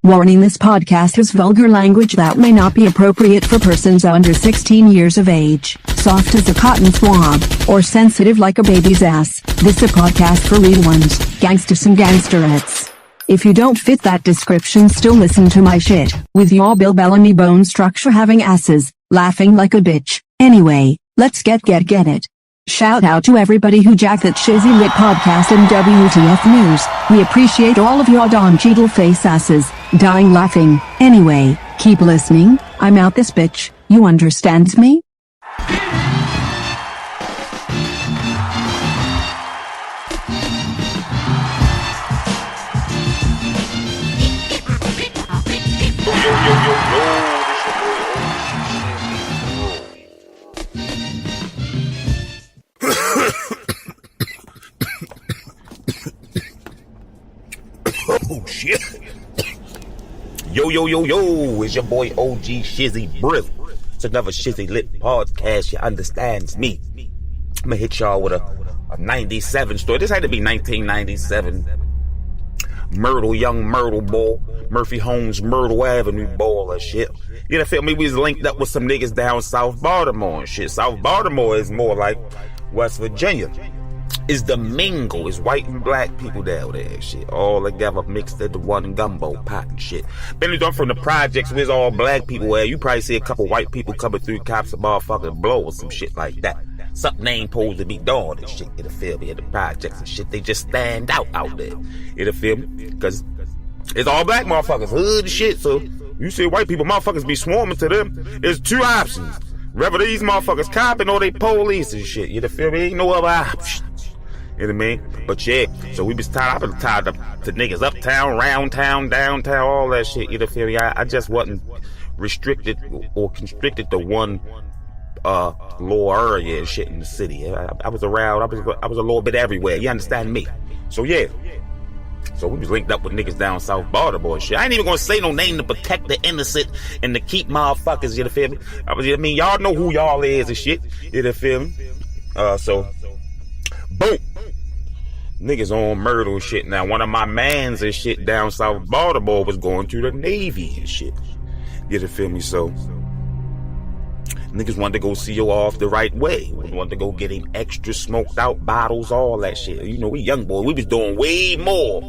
Warning: this podcast has vulgar language that may not be appropriate for persons under 16 years of age, soft as a cotton swab, or sensitive like a baby's ass. This is a podcast for real ones, gangsters and gangsterettes. If you don't fit that description, still listen to my shit, with your Bill Bellamy bone structure having asses, laughing like a bitch. Anyway, let's get it. Shout out to everybody who jacked that Shizzy Lit podcast and WTF News. We appreciate all of your Don Cheadle face asses, dying laughing. Anyway, keep listening. I'm out this bitch. You understand me? Oh shit. Yo, it's your boy OG Shizzy Brill. It's another Shizzy Lit podcast. You understands me. I'm gonna hit y'all with a 97 story. This had to be 1997. Young Myrtle boy, Murphy Holmes, Myrtle Avenue boy or shit. You know, feel me? We was linked up with some niggas down South Baltimore and shit. South Baltimore is more like West Virginia. Is the mingle, is white and black people down there and shit, all together mixed into one gumbo pot and shit. Been done from the projects with all black people where you probably see a couple white people coming through, cops a motherfucking blow or some shit like that. Something they ain't supposed to be doing and shit, you feel me? In the projects and shit, they just stand out there, you feel me? Cause it's all black motherfuckers, hood and shit, so you see white people, motherfuckers be swarming to them. There's two options. Whether these motherfuckers copping or they police and shit, you feel me? Ain't no other option. You know what I mean? But yeah, so we was tied. I've been tied up to niggas uptown, round town, downtown, all that shit. You know what I mean? I just wasn't restricted or constricted to one lower area and shit in the city. I was around. I was a little bit everywhere. You understand me? So yeah. So we was linked up with niggas down South Baltimore and shit. I ain't even gonna say no name to protect the innocent and to keep motherfuckers. You know feel me? I mean, y'all know who y'all is and shit. You know feel me? So boom. Niggas on murder and shit. Now, one of my mans and shit down South Baltimore was going to the Navy and shit. You feel me? So, niggas wanted to go see you off the right way. We wanted to go get him extra smoked out bottles, all that shit. You know, we young boys. We was doing way more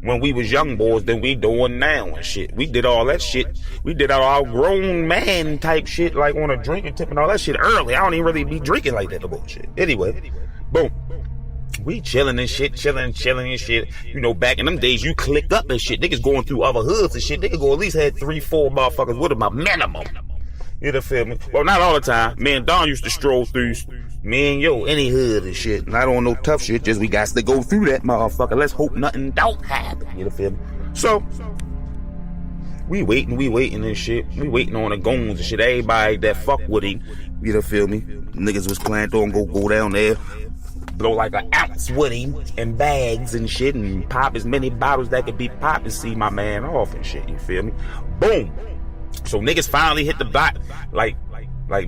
when we was young boys than we doing now and shit. We did all that shit. We did our grown man type shit, like on a drinking tip and all that shit early. I don't even really be drinking like that no bullshit. Anyway, boom. We chilling and shit, chilling and shit. You know, back in them days, you clicked up and shit. Niggas going through other hoods and shit. Niggas go at least had 3-4 motherfuckers with them, a minimum. You feel me? Well, not all the time. Me and Don used to stroll through, me and yo, any hood and shit. And I don't know tough shit, just we got to go through that motherfucker. Let's hope nothing don't happen. You feel me? So, we waiting and shit. We waiting on the goons and shit. Everybody that fuck with him, you feel me? Niggas was planning on go down there, blow like an ounce with him in bags and shit and pop as many bottles that could be popped and see my man off and shit, you feel me? Boom. So niggas finally hit the block, like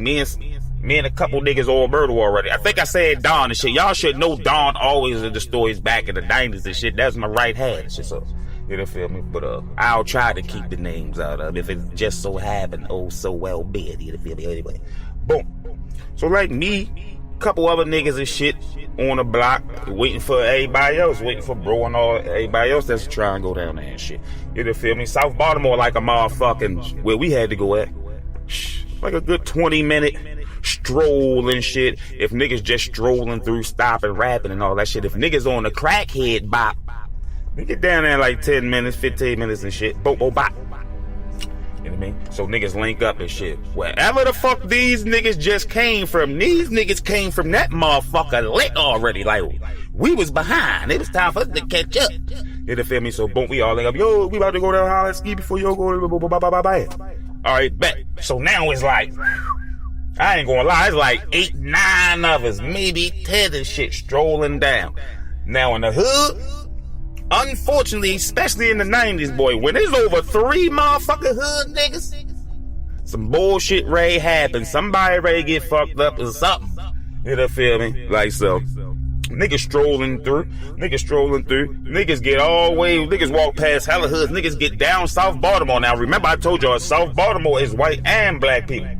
me and a couple niggas all murder already. I think I said Don and shit. Y'all should know Don always in the stories back in the 90s and shit. That's my right hand and shit, so you feel me? But I'll try to keep the names out of it if it just so happened, oh so well be it, you feel me? Anyway, boom. So like me, couple other niggas and shit on the block, waiting for everybody else, waiting for bro and all everybody else that's trying to go down there and shit. You feel me? South Baltimore like a motherfucking where we had to go at. Like a good 20-minute stroll and shit. If niggas just strolling through, stopping, rapping and all that shit. If niggas on the crackhead bop, we get down there in like 10 minutes, 15 minutes and shit. Bop. You know what I mean? So niggas link up and shit. Wherever the fuck these niggas just came from, these niggas came from that motherfucker lit already. Like, we was behind. It was time for us to catch up. You feel me? So boom, we all link up. Yo, we about to go down holler at ski before you go. Bye. Alright, bet. So now it's like, I ain't gonna lie, it's like 8, 9 of us, maybe 10 and shit strolling down. Now in the hood, unfortunately, especially in the 90s, boy, when there's over 3 motherfucking hood niggas, some bullshit ready happen. Somebody ready get fucked up or something. You know, feel me? Like so. Niggas strolling through. Niggas get all the way. Niggas walk past hella hoods. Niggas get down South Baltimore. Now, remember I told y'all South Baltimore is white and black people.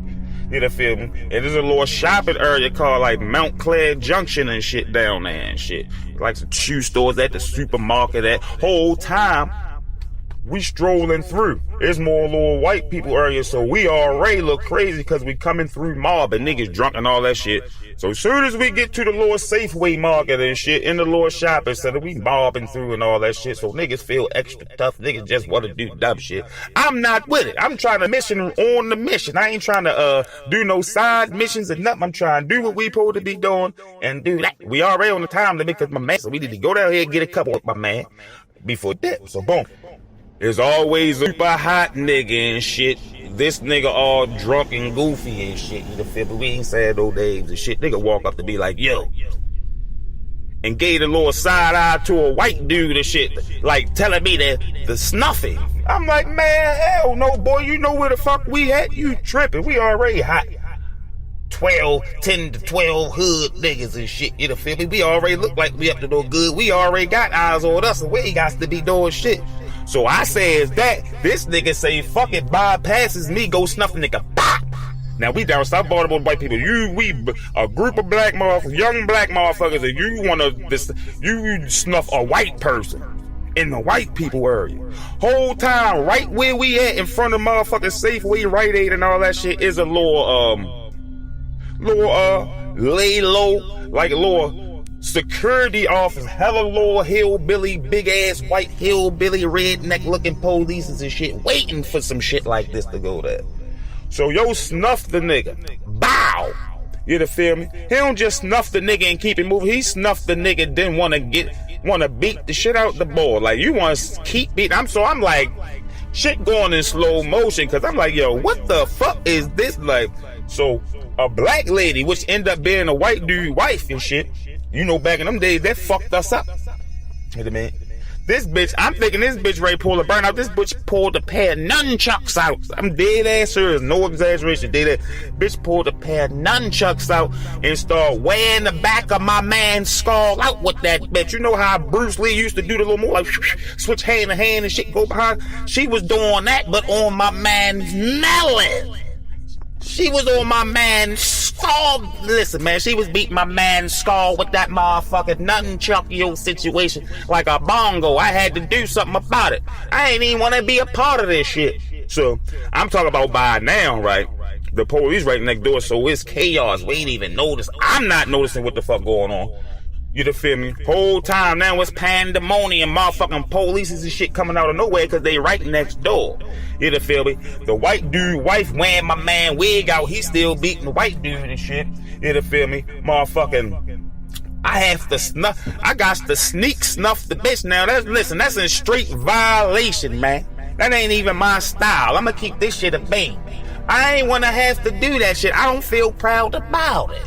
You know, feel me? And there's a little shopping area called like Mount Clair Junction and shit down there and shit. Like some shoe stores at the supermarket. That whole time we strolling through. It's more little white people area, so we already look crazy because we coming through mob and niggas drunk and all that shit. So as soon as we get to the little Safeway market and shit, in the little shopping center, we mobbing through and all that shit. So niggas feel extra tough. Niggas just want to do dumb shit. I'm not with it. I'm trying to mission on the mission. I ain't trying to do no side missions and nothing. I'm trying to do what we supposed to be doing and do that. We already on the time limit because my man, so we need to go down here and get a couple with my man before that. So boom. There's always a super hot nigga and shit. This nigga all drunk and goofy and shit. You feel me? We ain't sad old days and shit. Nigga walk up to be like, yo. And gave a little side eye to a white dude and shit. Like telling me that the snuffing. I'm like, man, hell no, boy. You know where the fuck we at? You tripping. We already hot. 10 to 12 hood niggas and shit. You feel me? We already look like we up to no good. We already got eyes on us and we ain't got to be doing shit. So I says that, this nigga say, fuck it, bypasses me, go snuff the nigga, pop. Now we down South Baltimore white people, we a group of black motherfuckers, young black motherfuckers, and you snuff a white person in the white people area. Whole time, right where we at, in front of motherfucking Safeway, Rite Aid, and all that shit, is a little lay low, like a little security office, hella little hillbilly, big ass white hillbilly, redneck looking polices and shit, waiting for some shit like this to go there. So yo snuff the nigga. Bow! You feel me? He don't just snuff the nigga and keep it moving. He snuffed the nigga, then wanna beat the shit out the boy. Like you wanna keep beating. So I'm like, shit going in slow motion, cause I'm like, yo, what the fuck is this? Like, so a black lady, which ended up being a white dude wife and shit, you know, back in them days, that fucked us up. You know what I mean? This bitch, I'm thinking this bitch ready to pull a burnout. This bitch pulled a pair of nunchucks out. I'm dead ass serious, no exaggeration. Bitch pulled a pair of nunchucks out and started wearing the back of my man's skull out with that bitch. You know how Bruce Lee used to do the little more like switch hand to hand and shit go behind? She was doing that, but on my man's melon. She was on my man's skull. Listen, man, she was beating my man's skull with that motherfucking nunchuck situation like a bongo. I had to do something about it. I ain't even want to be a part of this shit. So, I'm talking about by now, right? The police right next door, so it's chaos. We ain't even notice. I'm not noticing what the fuck going on. You feel me? Whole time now it's pandemonium, motherfucking police and shit coming out of nowhere because they right next door. You feel me? The white dude wife wearing my man wig out, he still beating the white dude and shit. You feel me? Motherfucking, I got to sneak snuff the bitch now. That's in straight violation, man. That ain't even my style. I'ma keep this shit a bang. I ain't wanna have to do that shit. I don't feel proud about it.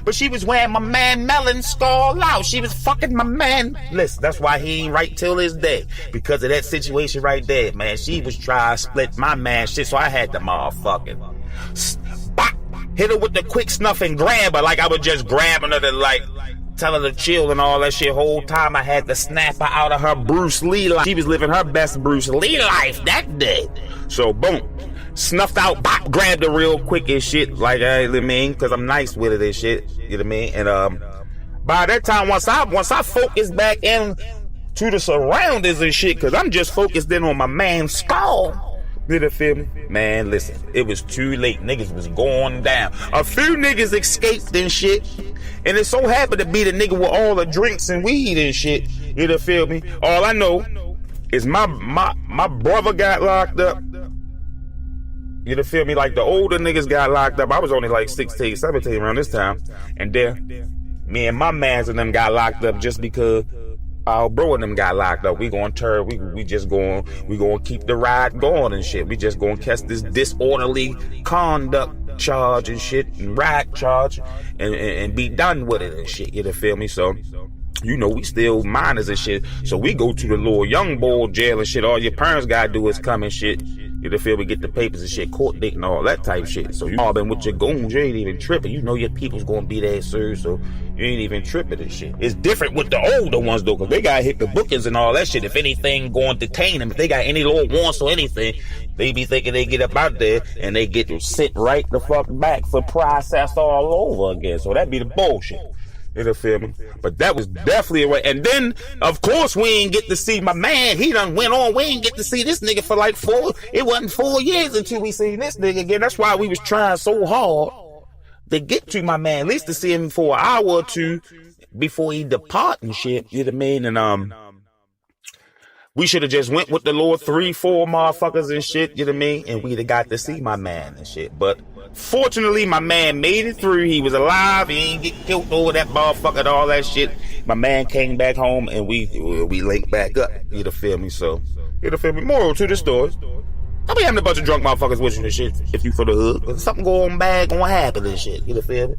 But she was wearing my man melon skull out. She was fucking my man. Listen, that's why he ain't right till this day. Because of that situation right there, man. She was trying to split my man shit, so I had to motherfucking hit her with the quick snuff and grab her like I was just grabbing her to like tell her to chill and all that shit. Whole time I had to snap her out of her Bruce Lee life. She was living her best Bruce Lee life that day. So boom. Snuffed out, bop, grabbed her real quick and shit, like, you know what I mean, because I'm nice with it and shit, you know what I mean, and, by that time, once I focused back in to the surroundings and shit, because I'm just focused in on my man's skull, you feel me? Man, listen, it was too late, niggas was going down, a few niggas escaped and shit, and it so happened to be the nigga with all the drinks and weed and shit, you feel me? All I know is my brother got locked up. You feel me? Like the older niggas got locked up. I was only like 16, 17 around this time. And then me and my mans and them got locked up just because our bro and them got locked up. We gonna turn, we gonna keep the ride going and shit. We just gonna catch this disorderly conduct charge and shit and ride charge and be done with it and shit. You feel me? So, you know, we still minors and shit. So we go to the little young boy jail and shit. All your parents gotta do is come and shit. You feel me? Get the papers and shit, court date and all that type shit. So you all been with your goons, you ain't even tripping. You know your people's gonna be there, sir, so you ain't even tripping and shit. It's different with the older ones though, cause they gotta hit the bookings and all that shit. If anything going to detain them, if they got any little wants or anything, they be thinking they get up out there and they get sent right the fuck back for process all over again. So that be the bullshit. You feel me? But that was definitely a way. And then, of course, we ain't get to see my man. He done went on. We ain't get to see this nigga for like it wasn't 4 years until we seen this nigga again. That's why we was trying so hard to get to my man, at least to see him for an hour or two before he depart and shit. You know what I mean? And, we should have just went with the little 3-4 motherfuckers and shit, you know what I mean? And we'd have got to see my man and shit. But fortunately, my man made it through. He was alive. He ain't get killed over that motherfucker and all that shit. My man came back home and we linked back up. You feel me? So, you feel me? Moral to the story. Don't be having a bunch of drunk motherfuckers with you and shit if you for the hood. If something going bad, gonna happen and shit. You feel me?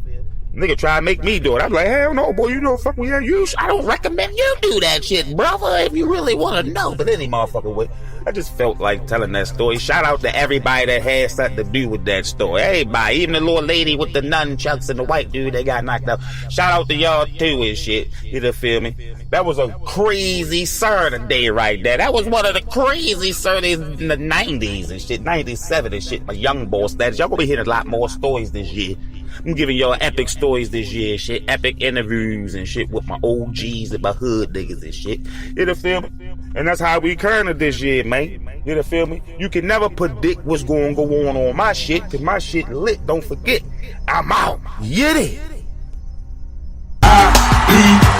Nigga try to make me do it. I'm like, hell no, boy, you know, fuck me, I don't recommend you do that shit, brother, if you really want to know. But any motherfucking way, I just felt like telling that story. Shout out to everybody that had something to do with that story. Everybody, even the little lady with the nunchucks and the white dude that got knocked out. Shout out to y'all too and shit. You feel me? That was a crazy Saturday right there. That was one of the crazy Saturdays in the 90s and shit, 97 and shit. My young boy status. Y'all gonna be hearing a lot more stories this year. I'm giving y'all epic stories this year, shit. Epic interviews and shit with my OGs and my hood niggas and shit. You feel me? And that's how we current this year, man. You feel me? You can never predict what's going to go on my shit, cause my shit lit. Don't forget, I'm out. Get it. IPODCAST